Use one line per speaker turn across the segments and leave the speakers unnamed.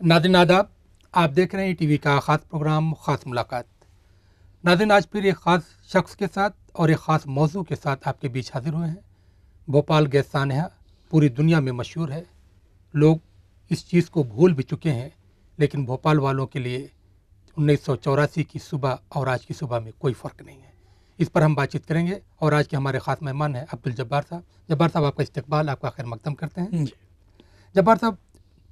नाज़रीन आदाब, आप देख रहे हैं टीवी का ख़ास प्रोग्राम ख़ास मुलाकात। नाज़रीन, आज फिर एक ख़ास शख्स के साथ और एक ख़ास मौजू के साथ आपके बीच हाजिर हुए हैं। भोपाल गैस सानहा पूरी दुनिया में मशहूर है। लोग इस चीज़ को भूल भी चुके हैं, लेकिन भोपाल वालों के लिए 1984 की सुबह और आज की सुबह में कोई फ़र्क नहीं है। इस पर हम बातचीत करेंगे और आज के हमारे ख़ास मेहमान हैं अब्दुल जब्बार साहब। जब्बार साहब, आपका इस्तकबाल, आपका खैर मकदम करते हैं। जब्बार साहब,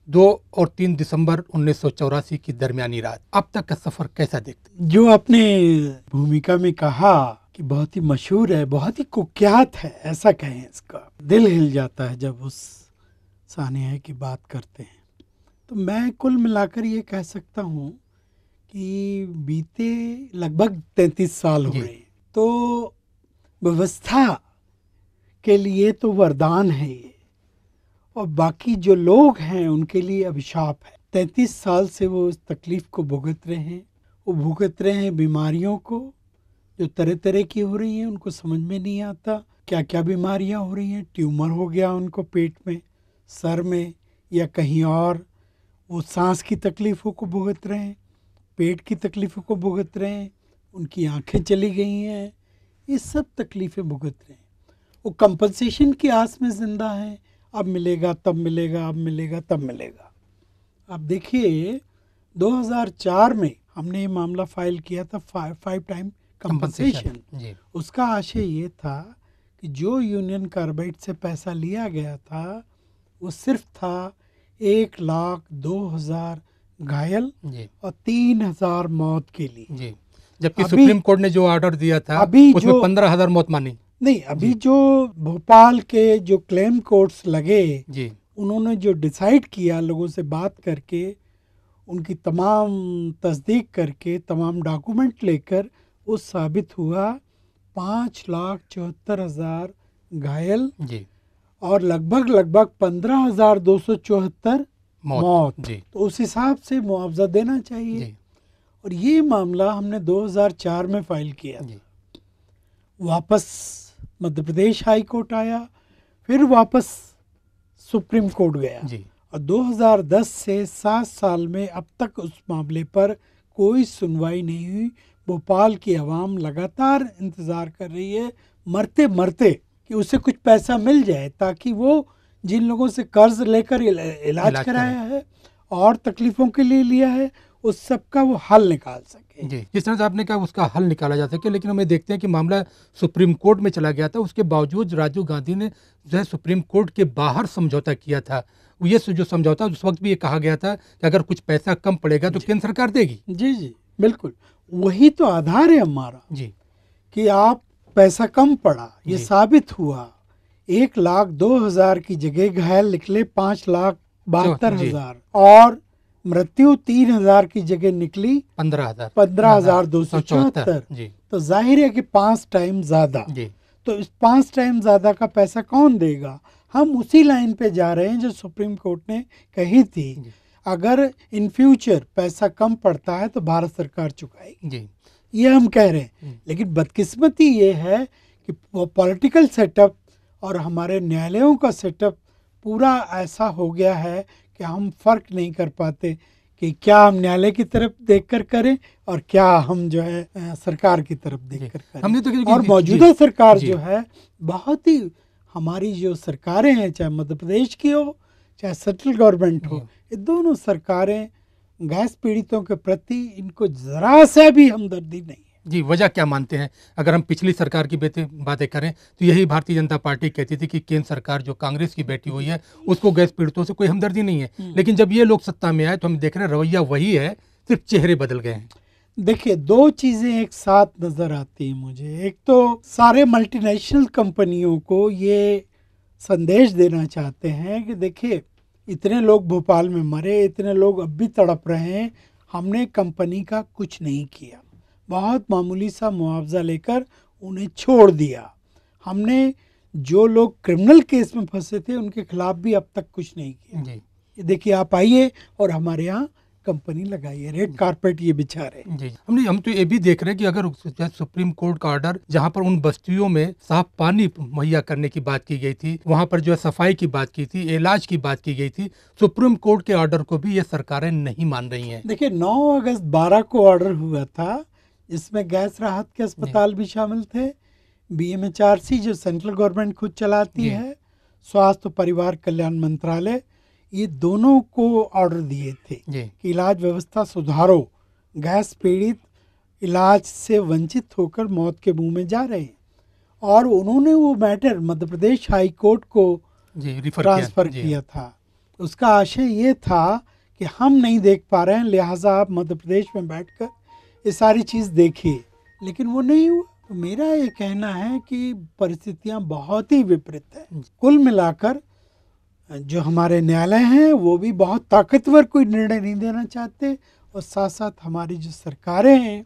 2 और 3 दिसंबर 1984 की दरमियानी रात, अब तक का सफ़र कैसा देखते?
जो आपने भूमिका में कहा कि बहुत ही मशहूर है, बहुत ही कुख्यात है, ऐसा कहें, इसका दिल हिल जाता है जब उस सानिया की बात करते हैं। तो मैं कुल मिलाकर ये कह सकता हूँ कि बीते लगभग 33 साल हो रहे हैं। तो व्यवस्था के लिए तो वरदान है ये, और बाकी जो लोग हैं उनके लिए अभिशाप है। 33 साल से वो इस तकलीफ को भुगत रहे हैं। वो भुगत रहे हैं बीमारियों को, जो तरह तरह की हो रही हैं, उनको समझ में नहीं आता क्या क्या बीमारियां हो रही हैं। ट्यूमर हो गया उनको पेट में, सर में या कहीं और। वो सांस की तकलीफ़ों को भुगत रहे हैं, पेट की तकलीफ़ों को भुगत रहे हैं, उनकी आंखें चली गई हैं, ये सब तकलीफ़ें भुगत रहे हैं। वो कंपनसेशन की आस में ज़िंदा हैं, अब मिलेगा तब मिलेगा, अब मिलेगा तब मिलेगा। अब देखिए 2004 में हमने ये मामला फाइल किया था, 5 टाइम कंपनसेशन। उसका आशय ये था कि जो यूनियन कार्बाइड से पैसा लिया गया था वो सिर्फ था 1,02,000 घायल और 3,000 मौत के लिए।
जबकि सुप्रीम कोर्ट ने जो ऑर्डर दिया था
अभी
उसमें 15,000 मौत मानी।
नहीं, अभी जो भोपाल के जो क्लेम कोर्ट्स लगे, उन्होंने जो डिसाइड किया लोगों से बात करके, उनकी तमाम तस्दीक करके, तमाम डॉक्यूमेंट लेकर, वो साबित हुआ 5,74,000 घायल और लगभग 15,274 मौत। तो उस हिसाब से मुआवजा देना चाहिए। और ये मामला हमने 2004 में फाइल किया था। वापस मध्य प्रदेश हाई कोर्ट आया, फिर वापस सुप्रीम कोर्ट गया, और 2010 से 7 साल में अब तक उस मामले पर कोई सुनवाई नहीं हुई। भोपाल की आवाम लगातार इंतज़ार कर रही है, मरते मरते, कि उसे कुछ पैसा मिल जाए ताकि वो जिन लोगों से कर्ज लेकर इलाज कराया है और तकलीफ़ों के लिए लिया है, उस सब का वो हल निकाल सके।
जिस तरह से आपने कहा उसका हल निकाला जा सके, लेकिन हमें देखते हैं कि मामला सुप्रीम कोर्ट में चला गया था। उसके बावजूद राजीव गांधी ने जो है सुप्रीम कोर्ट के बाहर समझौता किया था। ये जो समझौता, उस वक्त भी ये कहा गया था कि अगर कुछ पैसा कम पड़ेगा तो केंद्र सरकार देगी।
जी बिल्कुल, वही तो आधार है हमारा कि आप पैसा कम पड़ा, ये साबित हुआ। 1,02,000 की जगह घायल निकले 5,72,000 और मृत्यु 3,000 की जगह निकली 15,274। तो जाहिर है कि 5 टाइम ज्यादा। तो इस 5 टाइम ज्यादा का पैसा कौन देगा? हम उसी लाइन पे जा रहे हैं जो सुप्रीम कोर्ट ने कही थी। अगर इन फ्यूचर पैसा कम पड़ता है तो भारत सरकार चुकाएगी, ये हम कह रहे हैं। लेकिन बदकिस्मती ये है कि पॉलिटिकल सेटअप और हमारे न्यायालयों का सेटअप पूरा ऐसा हो गया है कि हम फर्क नहीं कर पाते कि क्या हम न्यायालय की तरफ देखकर करें और क्या हम जो है सरकार की तरफ देखकर करें।
हमने तो
और मौजूदा सरकार जो है, बहुत ही हमारी जो सरकारें हैं, चाहे मध्य प्रदेश की हो चाहे सेंट्रल गवर्नमेंट हो, ये दोनों सरकारें गैस पीड़ितों के प्रति इनको जरा सा भी हमदर्दी नहीं है।
वजह क्या मानते हैं? अगर हम पिछली सरकार की बातें करें तो यही भारतीय जनता पार्टी कहती थी कि केंद्र सरकार जो कांग्रेस की बैठी हुई है उसको गैस पीड़ितों से कोई हमदर्दी नहीं है। लेकिन जब ये लोग सत्ता में आए तो हम देख रहे हैं रवैया वही है, सिर्फ चेहरे बदल गए हैं।
देखिए, 2 चीजें एक साथ नजर आती हैं मुझे। एक तो सारे मल्टीनेशनल कंपनियों को ये संदेश देना चाहते हैं कि देखिए, इतने लोग भोपाल में मरे, इतने लोग अब भी तड़प रहे हैं, हमने कंपनी का कुछ नहीं किया, बहुत मामूली सा मुआवजा लेकर उन्हें छोड़ दिया। हमने जो लोग क्रिमिनल केस में फंसे थे उनके खिलाफ भी अब तक कुछ नहीं किया। देखिए, आप आइए और हमारे यहाँ कंपनी लगाई है, रेड कारपेट ये बिछा रहे।
जी, हम तो ये भी देख रहे हैं कि अगर सुप्रीम कोर्ट का ऑर्डर जहां पर उन बस्तियों में साफ पानी मुहैया करने की बात की गई थी, वहां पर जो है सफाई की बात की थी, इलाज की बात की गई थी, सुप्रीम कोर्ट के ऑर्डर को भी ये सरकारें नहीं मान रही हैं।
देखिए 9 अगस्त 12 को ऑर्डर हुआ था, इसमें गैस राहत के अस्पताल भी शामिल थे, BMHRC जो सेंट्रल गवर्नमेंट खुद चलाती है, स्वास्थ्य परिवार कल्याण मंत्रालय, ये दोनों को ऑर्डर दिए थे कि इलाज व्यवस्था सुधारो, गैस पीड़ित इलाज से वंचित होकर मौत के मुंह में जा रहे हैं। और उन्होंने वो matter Madhya Pradesh high court को ट्रांसफर किया था। उसका आशय ये था कि हम नहीं देख पा रहे हैं, लिहाजा आप मध्य प्रदेश में बैठकर ये सारी चीज़ देखिए, लेकिन वो नहीं हुआ। तो मेरा ये कहना है कि परिस्थितियां बहुत ही विपरीत हैं। कुल मिलाकर जो हमारे न्यायालय हैं वो भी बहुत ताकतवर कोई निर्णय नहीं देना चाहते, और साथ साथ हमारी जो सरकारें हैं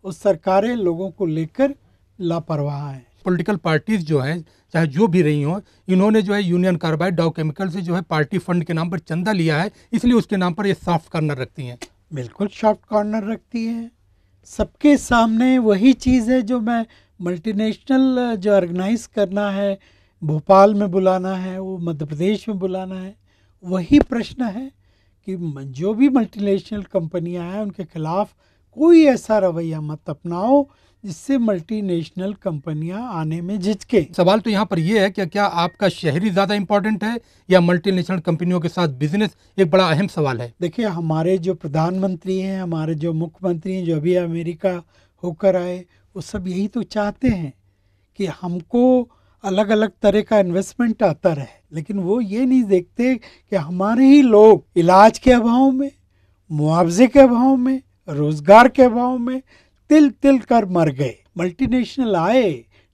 उस सरकारें लोगों को लेकर लापरवाह हैं।
पॉलिटिकल पार्टीज जो हैं, चाहे जो भी रही हों, इन्होंने जो है यूनियन कार्बाइड, डाउ केमिकल से जो है पार्टी फंड के नाम पर चंदा लिया है, इसलिए उसके नाम पर ये सॉफ्ट कॉर्नर रखती हैं।
बिल्कुल सॉफ्ट कॉर्नर रखती हैं। सबके सामने वही चीज़ है जो मैं मल्टीनेशनल जो ऑर्गेनाइज करना है, भोपाल में बुलाना है, वो मध्य प्रदेश में बुलाना है, वही प्रश्न है कि जो भी मल्टीनेशनल कंपनियां हैं उनके खिलाफ कोई ऐसा रवैया मत अपनाओ जिससे मल्टीनेशनल कंपनियां आने में झिझके।
सवाल तो यहाँ पर यह है कि क्या आपका शहरी ज़्यादा इम्पोर्टेंट है या मल्टीनेशनल कंपनियों के साथ बिजनेस, एक बड़ा अहम सवाल है।
देखिए हमारे जो प्रधानमंत्री हैं, हमारे जो मुख्यमंत्री हैं, जो अभी अमेरिका होकर आए, वो सब यही तो चाहते हैं कि हमको अलग अलग तरह का इन्वेस्टमेंट आता रहे, लेकिन वो ये नहीं देखते कि हमारे ही लोग इलाज के अभाव में, मुआवजे के अभाव में, रोजगार के अभाव में तिल तिल कर मर गए। मल्टीनेशनल आए,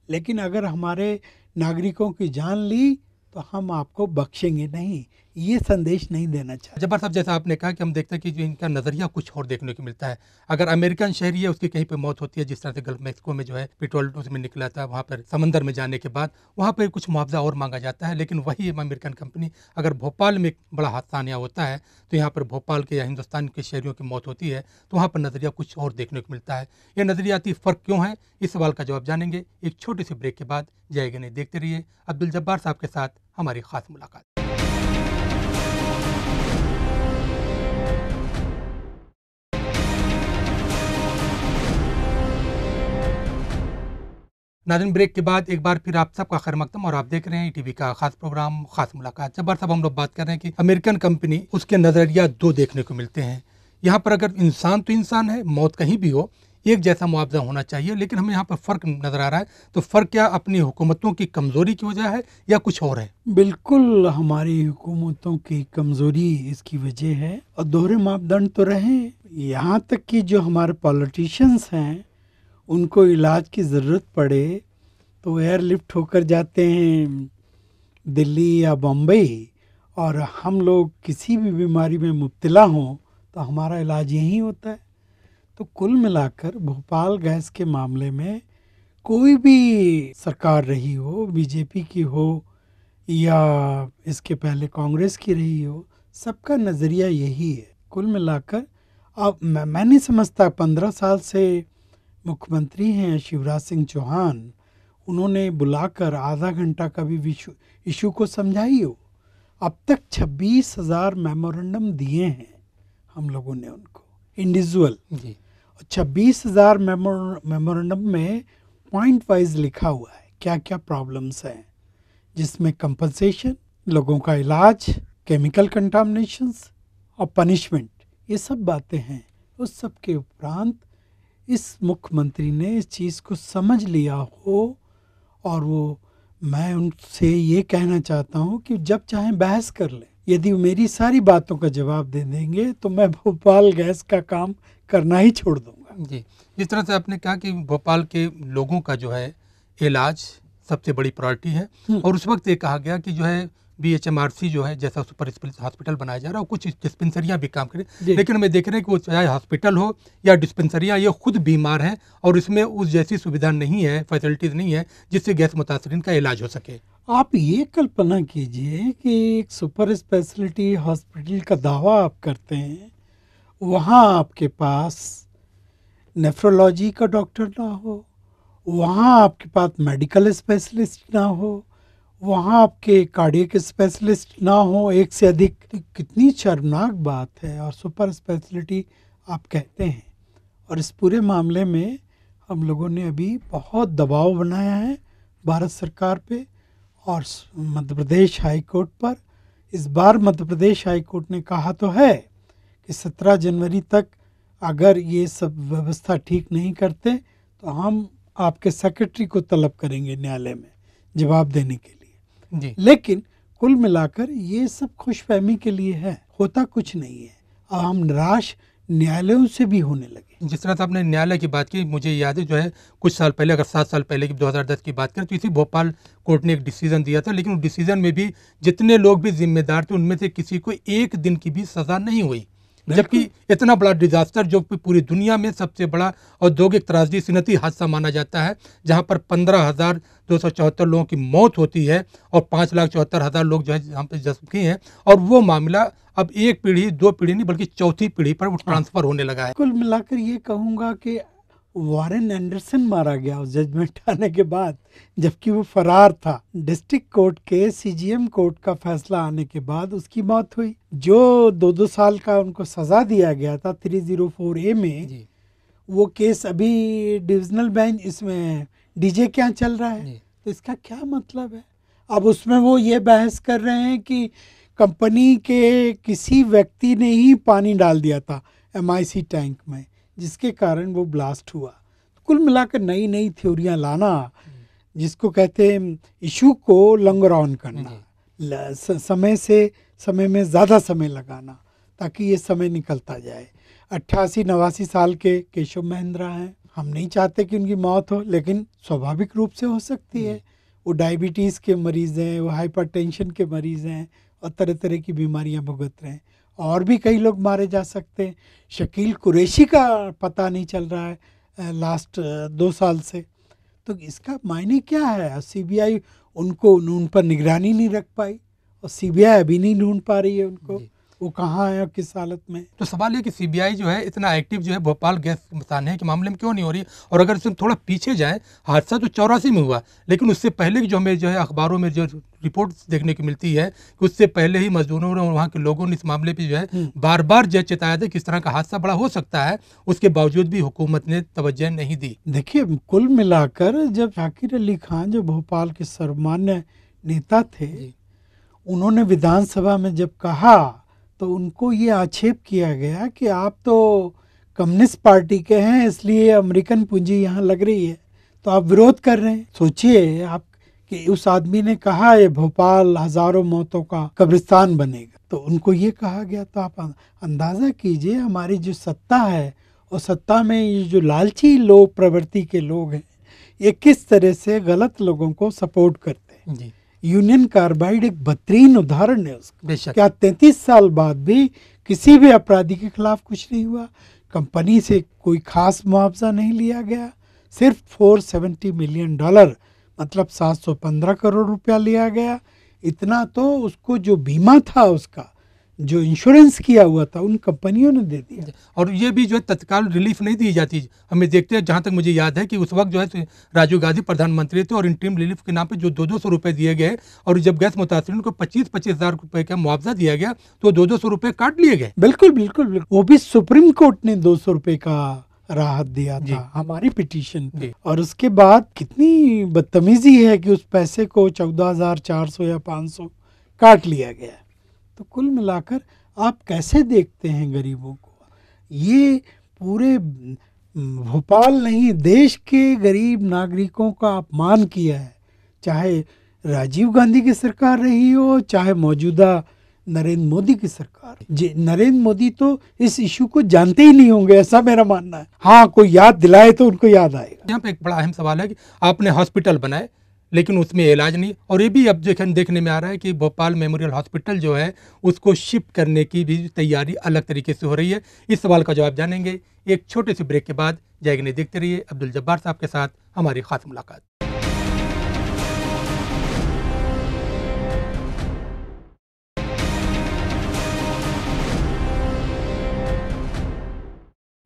लेकिन अगर हमारे नागरिकों की जान ली तो हम आपको बख्शेंगे नहीं, ये संदेश नहीं देना चाहिए।
जब्बार साहब, जैसा आपने कहा कि हम देखते हैं कि जो इनका नज़रिया कुछ और देखने को मिलता है। अगर अमेरिकन शहरी है, उसकी कहीं पे मौत होती है, जिस तरह से गल्फ मैक्सिको में जो है पेट्रोल उसमें निकला था, वहाँ पर समंदर में जाने के बाद वहाँ पर कुछ मुआवजा और मांगा जाता है, लेकिन वही अमेरिकन कंपनी अगर भोपाल में एक बड़ा हादसा होता है तो यहाँ पर भोपाल के या हिंदुस्तान के शहरियों की मौत होती है, तो वहाँ पर नज़रिया कुछ और देखने को मिलता है। ये नज़रियाती फ़र्क क्यों है, इस सवाल का जवाब जानेंगे एक छोटे से ब्रेक के बाद। जाएगा नहीं, देखते रहिए अब्दुल जब्बार साहब के साथ हमारी खास मुलाकात। नाज़रीन, ब्रेक के बाद एक बार फिर आप सबका खैर मकदम, और आप देख रहे हैं टीवी का खास प्रोग्राम खास मुलाकात। जब्बार साहब, हम लोग बात कर रहे हैं कि अमेरिकन कंपनी, उसके नज़रिया दो देखने को मिलते हैं। यहाँ पर अगर इंसान तो इंसान है, मौत कहीं भी हो, एक जैसा मुआवजा होना चाहिए, लेकिन हमें यहाँ पर फ़र्क नज़र आ रहा है। तो फ़र्क क्या अपनी हुकूमतों की कमज़ोरी की वजह है या कुछ और है?
बिल्कुल हमारी हुकूमतों की कमज़ोरी इसकी वजह है, और दोहरे मापदंड तो रहे। यहाँ तक कि जो हमारे पॉलिटिशियंस हैं उनको इलाज की ज़रूरत पड़े तो एयरलिफ्ट होकर जाते हैं दिल्ली या बम्बई, और हम लोग किसी भी बीमारी में मुब्तला हों तो हमारा इलाज यहीं होता है। तो कुल मिलाकर भोपाल गैस के मामले में कोई भी सरकार रही हो, बीजेपी की हो या इसके पहले कांग्रेस की रही हो, सबका नज़रिया यही है। कुल मिलाकर अब मैं नहीं समझता, 15 साल से मुख्यमंत्री हैं शिवराज सिंह चौहान, उन्होंने बुलाकर आधा घंटा का भी इशू को समझाई हो। अब तक 26,000 मेमोरेंडम दिए हैं हम लोगों ने उनको इंडिविजुअल, और 26,000 मेमोरेंडम में पॉइंट वाइज लिखा हुआ है क्या क्या प्रॉब्लम्स हैं, जिसमें कंपनसेशन, लोगों का इलाज, केमिकल कंटामिनेशंस और पनिशमेंट, ये सब बातें हैं। उस सब के उपरांत इस मुख्यमंत्री ने इस चीज़ को समझ लिया हो, और वो, मैं उनसे ये कहना चाहता हूँ कि जब चाहें बहस कर लें। यदि मेरी सारी बातों का जवाब दे देंगे तो मैं भोपाल गैस का काम करना ही छोड़ दूंगा।
जी, जिस तरह से आपने कहा कि भोपाल के लोगों का जो है इलाज सबसे बड़ी प्रायोरिटी है, और उस वक्त ये कहा गया कि जो है BHMRC जो है, जैसा सुपर हॉस्पिटल बनाया जा रहा है, कुछ डिस्पेंसरियाँ भी काम करें, लेकिन हमें देख रहे हैं कि वो चाहे हॉस्पिटल हो या डिस्पेंसरियाँ, ये खुद बीमार हैं और इसमें उस जैसी सुविधा नहीं है, फैसिलिटीज़ नहीं है जिससे गैस मुतासरीन का इलाज हो सके।
आप ये कल्पना कीजिए कि एक सुपर स्पेशलिटी हॉस्पिटल का दावा आप करते हैं, वहाँ आपके पास नेफ्रोलॉजी का डॉक्टर ना हो, वहाँ आपके पास मेडिकल स्पेशलिस्ट ना हो, वहाँ आपके कार्डियक स्पेशलिस्ट ना हो एक से अधिक, तो कितनी शर्मनाक बात है। और सुपर स्पेशलिटी आप कहते हैं, और इस पूरे मामले में हम लोगों ने अभी बहुत दबाव बनाया है भारत सरकार पे और मध्य प्रदेश हाई कोर्ट पर। इस बार मध्य प्रदेश हाई कोर्ट ने कहा तो है कि 17 जनवरी तक अगर ये सब व्यवस्था ठीक नहीं करते तो हम आपके सेक्रेटरी को तलब करेंगे न्यायालय में जवाब देने के लिए।
जी
लेकिन कुल मिलाकर ये सब खुशफहमी के लिए है, होता कुछ नहीं है। और हम निराश न्यायालयों से भी होने लगे।
जिस तरह से आपने न्यायालय की बात की, मुझे याद है जो है कुछ साल पहले, अगर 7 साल पहले की 2010 की बात करें, तो इसी भोपाल कोर्ट ने एक डिसीजन दिया था, लेकिन उस डिसीजन में भी जितने लोग भी जिम्मेदार थे उनमें से किसी को एक दिन की भी सजा नहीं हुई। जबकि इतना बड़ा डिजास्टर जो पूरी दुनिया में सबसे बड़ा औद्योगिक त्रासदी सिनती हादसा माना जाता है, जहां पर 15,274 लोगों की मौत होती है और 5,74,000 लोग जो है यहाँ पे जख्मी हैं, और वो मामला अब एक पीढ़ी दो पीढ़ी नहीं बल्कि चौथी पीढ़ी पर वो ट्रांसफर होने लगा है।
कुल मिलाकर ये कहूँगा कि वारेन एंडरसन मारा गया उस जजमेंट आने के बाद, जबकि वो फरार था। डिस्ट्रिक्ट कोर्ट के सीजीएम कोर्ट का फैसला आने के बाद उसकी मौत हुई। जो 2-2 साल का उनको सजा दिया गया था 304A में
जी
वो केस अभी डिविजनल बेंच इसमें डीजे क्या चल रहा है।
जी
तो इसका क्या मतलब है? अब उसमें वो ये बहस कर रहे हैं कि कंपनी के किसी व्यक्ति ने ही पानी डाल दिया था MIC टैंक में, जिसके कारण वो ब्लास्ट हुआ। तो कुल मिलाकर नई नई थ्योरियां लाना, जिसको कहते हैं इशू को लॉन्गर ऑन करना, समय में ज़्यादा समय लगाना ताकि ये समय निकलता जाए। 88-89 साल के केशव महेंद्रा हैं, हम नहीं चाहते कि उनकी मौत हो, लेकिन स्वाभाविक रूप से हो सकती है। वो डायबिटीज़ के मरीज़ हैं, वो हाइपरटेंशन के मरीज़ हैं और तरह तरह की बीमारियां भुगत रहे हैं। और भी कई लोग मारे जा सकते हैं। शकील कुरैशी का पता नहीं चल रहा है लास्ट 2 साल से। तो इसका मायने क्या है? CBI उन पर निगरानी नहीं रख पाई और CBI अभी नहीं ढूंढ पा रही है उनको, वो कहाँ है और किस हालत में।
तो सवाल ये कि सीबीआई जो है इतना एक्टिव जो है भोपाल गैस सानहे के मामले में क्यों नहीं हो रही। और अगर इसमें थोड़ा पीछे जाए, हादसा तो 84 में हुआ, लेकिन उससे पहले की जो हमें जो है अखबारों में जो रिपोर्ट देखने को मिलती है कि उससे पहले ही मजदूरों और वहाँ के लोगों ने इस मामले पर जो है बार बार जो चेताया था कि इस तरह का हादसा बड़ा हो सकता है, उसके बावजूद भी हुकूमत ने तवज्जो नहीं दी।
देखिए, कुल मिलाकर जब शाकिर अली खान जो भोपाल के सर्वमान्य नेता थे, उन्होंने विधानसभा में जब कहा तो उनको ये आक्षेप किया गया कि आप तो कम्युनिस्ट पार्टी के हैं, इसलिए अमेरिकन पूंजी यहाँ लग रही है, तो आप विरोध कर रहे हैं। सोचिए आप कि उस आदमी ने कहा ये भोपाल हजारों मौतों का कब्रिस्तान बनेगा, तो उनको ये कहा गया। तो आप अंदाज़ा कीजिए हमारी जो सत्ता है और सत्ता में ये जो लालची लोग प्रवृत्ति के लोग हैं, ये किस तरह से गलत लोगों को सपोर्ट करते हैं।
जी
यूनियन कार्बाइड एक बेहतरीन उदाहरण है उसका।
बेशक।
क्या 33 साल बाद भी किसी भी अपराधी के खिलाफ कुछ नहीं हुआ? कंपनी से कोई खास मुआवजा नहीं लिया गया, सिर्फ $470 मिलियन मतलब 715 करोड़ रुपया लिया गया। इतना तो उसको जो बीमा था, उसका जो इंश्योरेंस किया हुआ था, उन कंपनियों ने दे दिया।
और ये भी जो है तत्काल रिलीफ नहीं दी जाती। हमें देखते हैं, जहाँ तक मुझे याद है कि उस वक्त जो है राजीव गांधी प्रधानमंत्री थे और इंटरिम रिलीफ के नाम पे जो 200 रुपए दिए गए, और जब गैस मुतासिरीन को 25-25 हज़ार रुपए का मुआवजा दिया गया तो 200 रुपए काट लिए गए।
बिल्कुल बिल्कुल बिल्कुल। वो भी सुप्रीम कोर्ट ने 200 रुपए का राहत दिया था हमारी पिटीशन पे। और उसके बाद कितनी बदतमीजी है कि उस पैसे को 14,400 या 500 काट लिया गया। तो कुल मिलाकर आप कैसे देखते हैं गरीबों को? ये पूरे भोपाल नहीं, देश के गरीब नागरिकों का अपमान किया है, चाहे राजीव गांधी की सरकार रही हो, चाहे मौजूदा नरेंद्र मोदी की सरकार। नरेंद्र मोदी तो इस इशू को जानते ही नहीं होंगे, ऐसा मेरा मानना है। हाँ, कोई याद दिलाए तो उनको याद आएगा।
यहाँ पे एक बड़ा अहम सवाल है कि आपने हॉस्पिटल बनाए लेकिन उसमें इलाज नहीं, और ये भी अब देखने में आ रहा है कि भोपाल मेमोरियल हॉस्पिटल जो है उसको शिफ्ट करने की भी तैयारी अलग तरीके से हो रही है। इस सवाल का जवाब जानेंगे एक छोटे से ब्रेक के बाद। जाएगने देखते रहिए अब्दुल जब्बार साहब के साथ हमारी खास मुलाकात।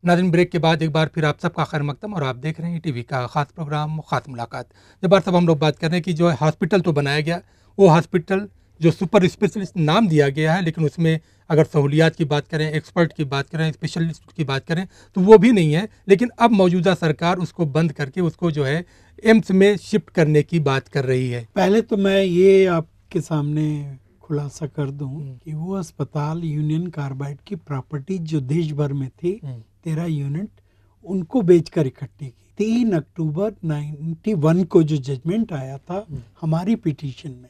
नाज़रीन, ब्रेक के बाद एक बार फिर आप सबका खैर मकदम और आप देख रहे हैं टीवी का खास प्रोग्राम खास मुलाकात। जब बार सब हम लोग बात कर रहे हैं कि जो हॉस्पिटल तो बनाया गया, वो हॉस्पिटल जो सुपर स्पेशलिस्ट नाम दिया गया है, लेकिन उसमें अगर सहूलियात की बात करें, एक्सपर्ट की बात करें, स्पेशलिस्ट की बात करें तो वो भी नहीं है। लेकिन अब मौजूदा सरकार उसको बंद करके उसको जो है एम्स में शिफ्ट करने की बात कर रही है।
पहले तो मैं ये आपके सामने खुलासा कर दूं कि वो अस्पताल यूनियन कार्बाइड की प्रॉपर्टी जो देश भर में थी 13 यूनिट, उनको बेचकर इकट्ठी की। 3 अक्टूबर 91 को जो जजमेंट आया था हमारी पिटीशन में,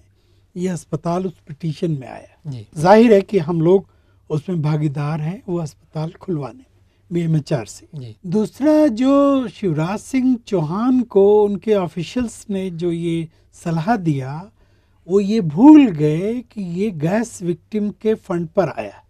ये अस्पताल उस पिटीशन में आया। जाहिर है कि हम लोग उसमें भागीदार हैं वो अस्पताल खुलवाने BMHR से। दूसरा, जो शिवराज सिंह चौहान को उनके ऑफिशियल्स ने जो ये सलाह दिया, वो ये भूल गए कि ये गैस विक्टिम के फंड पर आया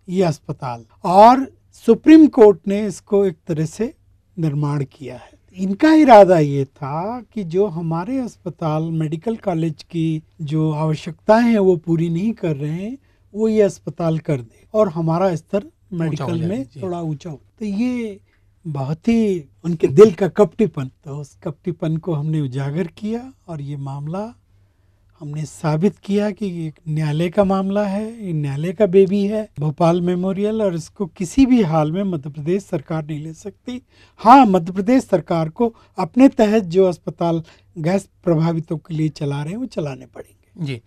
ये अस्पताल, और सुप्रीम कोर्ट ने इसको एक तरह से निर्माण किया है। इनका इरादा ये था कि जो हमारे अस्पताल मेडिकल कॉलेज की जो आवश्यकताएं हैं वो पूरी नहीं कर रहे हैं, वो ये अस्पताल कर दे और हमारा स्तर मेडिकल में थोड़ा ऊंचा हो। तो ये बहुत ही उनके दिल का कपटीपन, तो उस कपटीपन को हमने उजागर किया और ये मामला हमने साबित किया कि एक न्यायालय का मामला है, ये न्यायालय का बेबी है भोपाल मेमोरियल, और इसको किसी भी हाल में मध्य प्रदेश सरकार नहीं ले सकती। हाँ, मध्य प्रदेश सरकार को अपने तहत जो अस्पताल गैस प्रभावितों के लिए चला रहे हैं वो चलाने पड़ेंगे।
जी,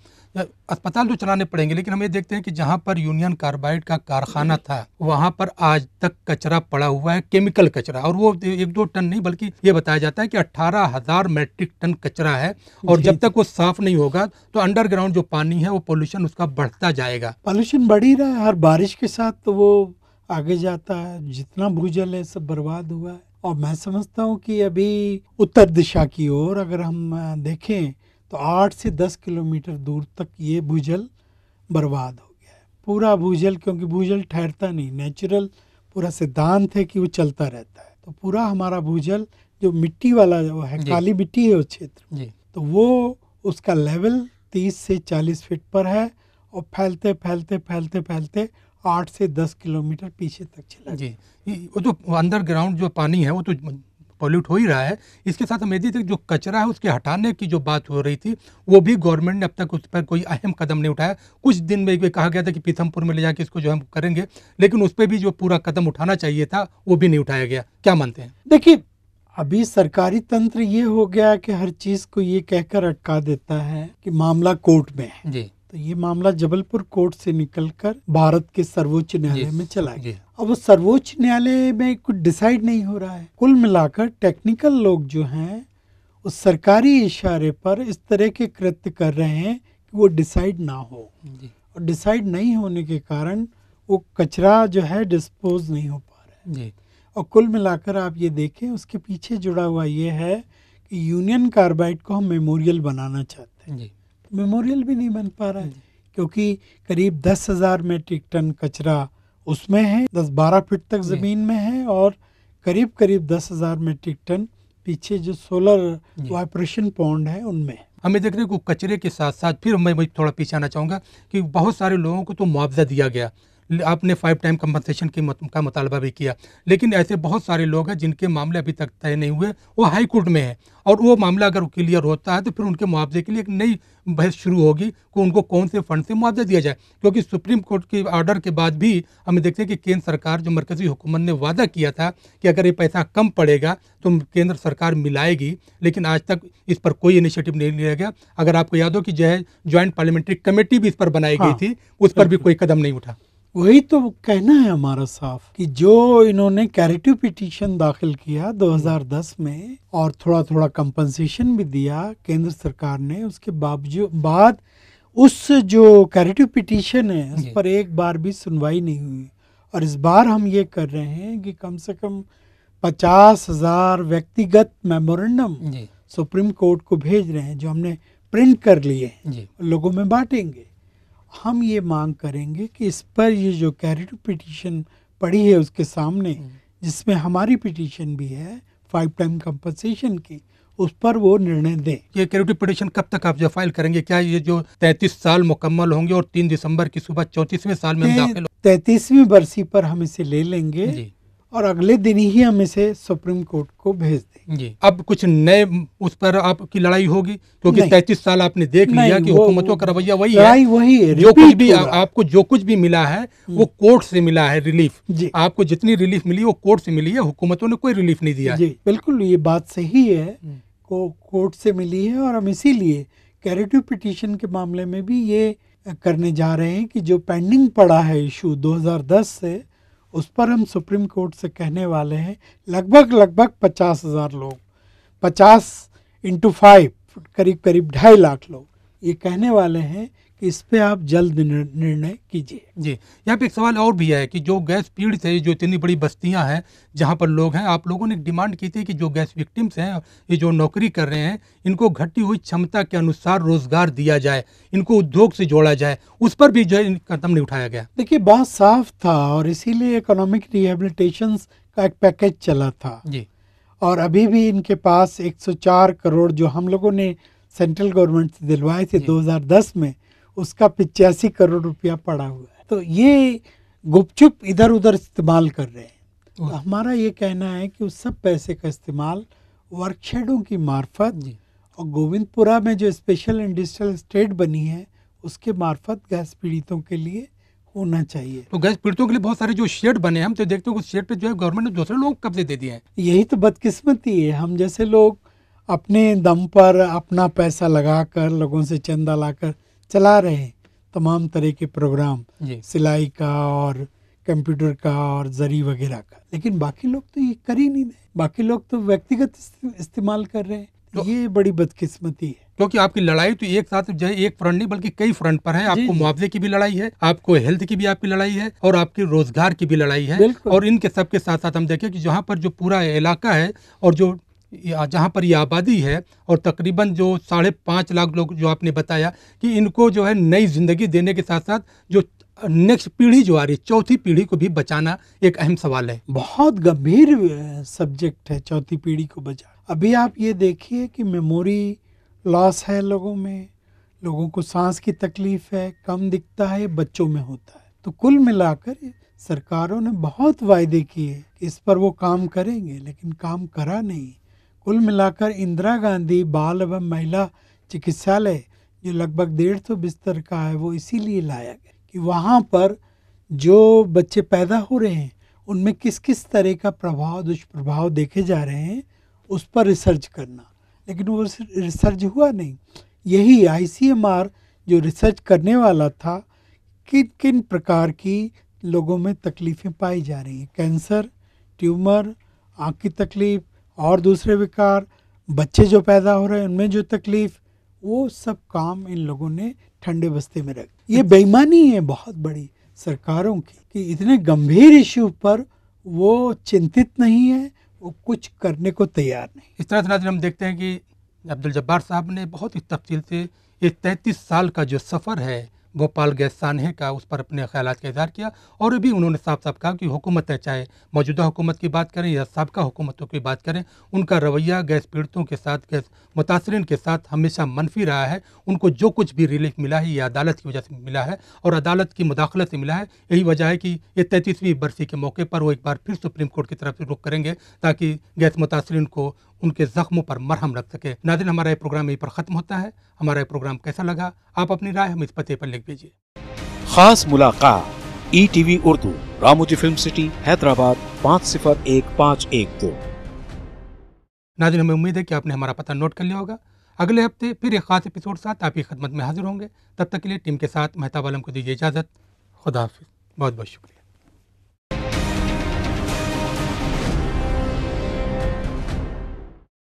अस्पताल तो चलाने पड़ेंगे, लेकिन हम ये देखते हैं कि जहाँ पर यूनियन कार्बाइड का कारखाना था वहाँ पर आज तक कचरा पड़ा हुआ है, केमिकल कचरा, और वो 1-2 टन नहीं बल्कि ये बताया जाता है कि 18,000 मैट्रिक टन कचरा है। और जब तक वो साफ नहीं होगा तो अंडरग्राउंड जो पानी है वो पोल्यूशन उसका बढ़ता जाएगा।
पोल्यूशन बढ़ ही रहा है, हर बारिश के साथ तो वो आगे जाता है। जितना भूजल है सब बर्बाद हुआ है। और मैं समझता हूँ कि अभी उत्तर दिशा की ओर अगर हम देखें तो 8 से 10 किलोमीटर दूर तक ये भूजल बर्बाद हो गया है, पूरा भूजल, क्योंकि भूजल ठहरता नहीं, नेचुरल पूरा सिद्धांत है कि वो चलता रहता है। तो पूरा हमारा भूजल जो मिट्टी वाला वो है, काली मिट्टी है उस क्षेत्र में, तो वो उसका लेवल 30 से 40 फीट पर है और फैलते फैलते फैलते फैलते 8 से 10 किलोमीटर पीछे तक चला।
जी, वो जो अंडरग्राउंड जो पानी है वो तो पॉल्यूट हो ही रहा है। इसके साथ हम यदि तक जो कचरा है उसके हटाने की जो बात हो रही थी वो भी गवर्नमेंट ने अब तक उस पर कोई अहम कदम नहीं उठाया। कुछ दिन में भी कहा गया था कि पीथमपुर में ले जाके इसको जो हम करेंगे, लेकिन उस पर भी जो पूरा कदम उठाना चाहिए था वो भी नहीं उठाया गया। क्या मानते हैं?
देखिए, अभी सरकारी तंत्र ये हो गया कि हर चीज को ये कहकर अटका देता है कि मामला कोर्ट में है।
जी,
तो ये मामला जबलपुर कोर्ट से निकलकर भारत के सर्वोच्च न्यायालय में चला गया। अब वो सर्वोच्च न्यायालय में कुछ डिसाइड नहीं हो रहा है। कुल मिलाकर टेक्निकल लोग जो हैं उस सरकारी इशारे पर इस तरह के कृत्य कर रहे हैं कि वो डिसाइड ना हो, और डिसाइड नहीं होने के कारण वो कचरा जो है डिस्पोज नहीं हो पा रहा है। और कुल मिलाकर आप ये देखें, उसके पीछे जुड़ा हुआ ये है कि यूनियन कार्बाइड को हम मेमोरियल बनाना चाहते हैं, मेमोरियल भी नहीं बन पा रहा है, क्योंकि करीब 10,000 मेट्रिक टन कचरा उसमें है, 10-12 फीट तक जमीन में है, और करीब करीब 10,000 मेट्रिक टन पीछे जो सोलर वाइब्रेशन पॉन्ड है उनमें।
हमें देख रहे को कचरे के साथ साथ फिर मैं थोड़ा पीछे आना चाहूँगा कि बहुत सारे लोगों को तो मुआवजा दिया गया, आपने 5 टाइम कंपनसेशन का मुतालबा भी किया, लेकिन ऐसे बहुत सारे लोग हैं जिनके मामले अभी तक तय नहीं हुए, वो हाई कोर्ट में है, और वो मामला अगर क्लियर होता है तो फिर उनके मुआवजे के लिए एक नई बहस शुरू होगी कि उनको कौन से फंड से मुआवजा दिया जाए। क्योंकि सुप्रीम कोर्ट के ऑर्डर के बाद भी हम देखते हैं कि केंद्र सरकार जो मरकजी हुकूमत ने वादा किया था कि अगर ये पैसा कम पड़ेगा तो केंद्र सरकार मिलाएगी, लेकिन आज तक इस पर कोई इनिशिएटिव नहीं लिया गया। अगर आपको याद हो कि जो है ज्वाइंट पार्लियामेंट्री कमेटी भी इस पर बनाई गई थी, उस पर भी कोई कदम नहीं उठा।
वही तो कहना है हमारा साफ कि जो इन्होंने कैरेटिव पिटीशन दाखिल किया 2010 में और थोड़ा थोड़ा कंपनसेशन भी दिया केंद्र सरकार ने, उसके बाद उस जो कैरेटिव पिटीशन है उस पर एक बार भी सुनवाई नहीं हुई। और इस बार हम ये कर रहे हैं कि कम से कम 50,000 व्यक्तिगत मेमोरेंडम सुप्रीम कोर्ट को भेज रहे हैं, जो हमने प्रिंट कर लिए हैं, लोगों में बांटेंगे। हम ये मांग करेंगे कि इस पर ये जो कैरेटिव पिटीशन पड़ी है उसके सामने, जिसमें हमारी पिटीशन भी है 5 टाइम कंपनसेशन की, उस पर वो निर्णय दें।
ये कैरेटिव पिटीशन कब तक आप जो फाइल करेंगे? क्या ये जो 33 साल मुकम्मल होंगे और 3 दिसंबर की सुबह 34वें साल में हम दाखिल
33वीं बरसी पर हम इसे ले लेंगे और अगले दिन ही हम इसे सुप्रीम कोर्ट को भेज दें।
जी, अब कुछ नए उस पर आपकी लड़ाई होगी, क्योंकि
नहीं।
33 साल आपने देख लिया कि हुकूमतों का रवैया वही है,
लड़ाई वही है,
जो कुछ
repeat
भी
हो रहा है।
आपको जो कुछ भी मिला है वो कोर्ट से मिला है रिलीफ।
जी
आपको जितनी रिलीफ मिली वो कोर्ट से मिली है, हुकूमतों ने कोई रिलीफ नहीं दिया है।
जी बिल्कुल, ये बात सही है, को कोर्ट से मिली है। और हम इसीलिए कैरेटिव पिटीशन के मामले में भी ये करने जा रहे हैं कि जो पेंडिंग पड़ा है इशू 2010 से, उस पर हम सुप्रीम कोर्ट से कहने वाले हैं। लगभग 50,000 लोग, 50 × 5 करीब 2.5 लाख लोग ये कहने वाले हैं कि इस पे आप जल्द निर्णय कीजिए।
जी, यहाँ पे एक सवाल और भी है कि जो गैस पीड़ित है, जो इतनी बड़ी बस्तियां हैं जहाँ पर लोग हैं, आप लोगों ने डिमांड की थी कि जो गैस विक्टिम्स हैं, ये जो नौकरी कर रहे हैं, इनको घटी हुई क्षमता के अनुसार रोजगार दिया जाए, इनको उद्योग से जोड़ा जाए, उस पर भी जो है कदम नहीं उठाया गया।
देखिए, बहुत साफ था और इसीलिए इकोनॉमिक रिहेबिलिटेशन का एक पैकेज चला था
जी,
और अभी भी इनके पास 104 करोड़ जो हम लोगों ने सेंट्रल गवर्नमेंट से दिलवाए थे 2010 में, उसका 85 करोड़ रुपया पड़ा हुआ है। तो ये गुपचुप इधर उधर इस्तेमाल कर रहे हैं। तो हमारा ये कहना है कि उस सब पैसे का इस्तेमाल वर्कशेडों की मार्फत और गोविंदपुरा में जो स्पेशल इंडस्ट्रियल स्टेट बनी है उसके मार्फत गैस पीड़ितों के लिए होना चाहिए।
तो गैस पीड़ितों के लिए बहुत सारे जो शेड बने हैं, हम तो देखते हैं उस शेड पे जो है गवर्नमेंट ने दूसरे लोगों को कब्जे दे दिए हैं।
यही तो बदकिस्मती है। हम जैसे लोग अपने दम पर अपना पैसा लगाकर लोगों से चंदा लाकर चला रहे हैं तमाम तरह के प्रोग्राम, सिलाई का और कंप्यूटर का और जरी वगैरह का, लेकिन बाकी लोग तो ये कर ही नहीं रहे। बाकी लोग तो व्यक्तिगत इस्तेमाल कर रहे हैं। तो ये बड़ी बदकिस्मती है,
क्योंकि आपकी लड़ाई तो एक साथ जो है एक फ्रंट नहीं बल्कि कई फ्रंट पर है। आपको मुआवजे की भी लड़ाई है, आपको हेल्थ की भी आपकी लड़ाई है और आपकी रोजगार की भी लड़ाई है। और इनके सबके साथ साथ हम देखें कि जहाँ पर जो पूरा इलाका है और जो जहाँ पर ये आबादी है और तकरीबन जो 5.5 लाख लोग जो आपने बताया कि इनको जो है नई जिंदगी देने के साथ साथ जो नेक्स्ट पीढ़ी जो आ रही, चौथी पीढ़ी को भी बचाना एक अहम सवाल है।
बहुत गंभीर सब्जेक्ट है चौथी पीढ़ी को बचाना। अभी आप ये देखिए कि मेमोरी लॉस है लोगों में, लोगों को सांस की तकलीफ है, कम दिखता है, बच्चों में होता है। तो कुल मिलाकर सरकारों ने बहुत वायदे किए कि इस पर वो काम करेंगे, लेकिन काम करा नहीं। कुल मिलाकर इंदिरा गांधी बाल एवं महिला चिकित्सालय जो लगभग 150 बिस्तर का है, वो इसीलिए लाया गया कि वहाँ पर जो बच्चे पैदा हो रहे हैं उनमें किस किस तरह का प्रभाव दुष्प्रभाव देखे जा रहे हैं, उस पर रिसर्च करना। लेकिन वो रिसर्च हुआ नहीं। यही ICMR जो रिसर्च करने वाला था, किन किन प्रकार की लोगों में तकलीफ़ें पाई जा रही हैं, कैंसर, ट्यूमर, आँख की तकलीफ और दूसरे विकार, बच्चे जो पैदा हो रहे हैं उनमें जो तकलीफ, वो सब काम इन लोगों ने ठंडे बस्ते में रख। ये बेईमानी है बहुत बड़ी सरकारों की कि इतने गंभीर इश्यू पर वो चिंतित नहीं है, वो कुछ करने को तैयार नहीं।
इस तरह से नाज़रीन हम देखते हैं कि अब्दुल जब्बार साहब ने बहुत ही तफसील से ये 33 साल का जो सफ़र है भोपाल गैस सानहे का, उस पर अपने ख्यालात का इज़हार किया। और भी उन्होंने साफ साफ कहा कि हुकूमत है, चाहे मौजूदा हुकूमत की बात करें या साबका हुकूमतों की बात करें, उनका रवैया गैस पीड़ितों के साथ, गैस मुतासरीन के साथ हमेशा मनफी रहा है। उनको जो कुछ भी रिलीफ मिला है ये अदालत की वजह से मिला है और अदालत की मुदाखलत से मिला है। यही वजह है कि ये 33वीं बरसी के मौके पर वो एक बार फिर सुप्रीम कोर्ट की तरफ से रुख करेंगे ताकि गैस मुतासरीन को उनके जख्मों पर मरहम रख सके। नाज़रीन, हमारा ये प्रोग्राम यहीं पर ख़त्म होता है। हमारा ये प्रोग्राम कैसा लगा, आप अपनी राय हम इस पते पर लिख दीजिए।
खास मुलाकात ETV Urdu, Ramoji film city, Hyderabad 501512।
नाज़रीन, हमें उम्मीद है कि आपने हमारा पता नोट कर लिया होगा। अगले हफ्ते फिर एक खास एपिसोड साथ आपकी खिदमत में हाजिर होंगे। तब तक के लिए टीम के साथ मेहताब आलम को दीजिए इजाज़त। खुदा हाफिज़। बहुत बहुत शुक्रिया।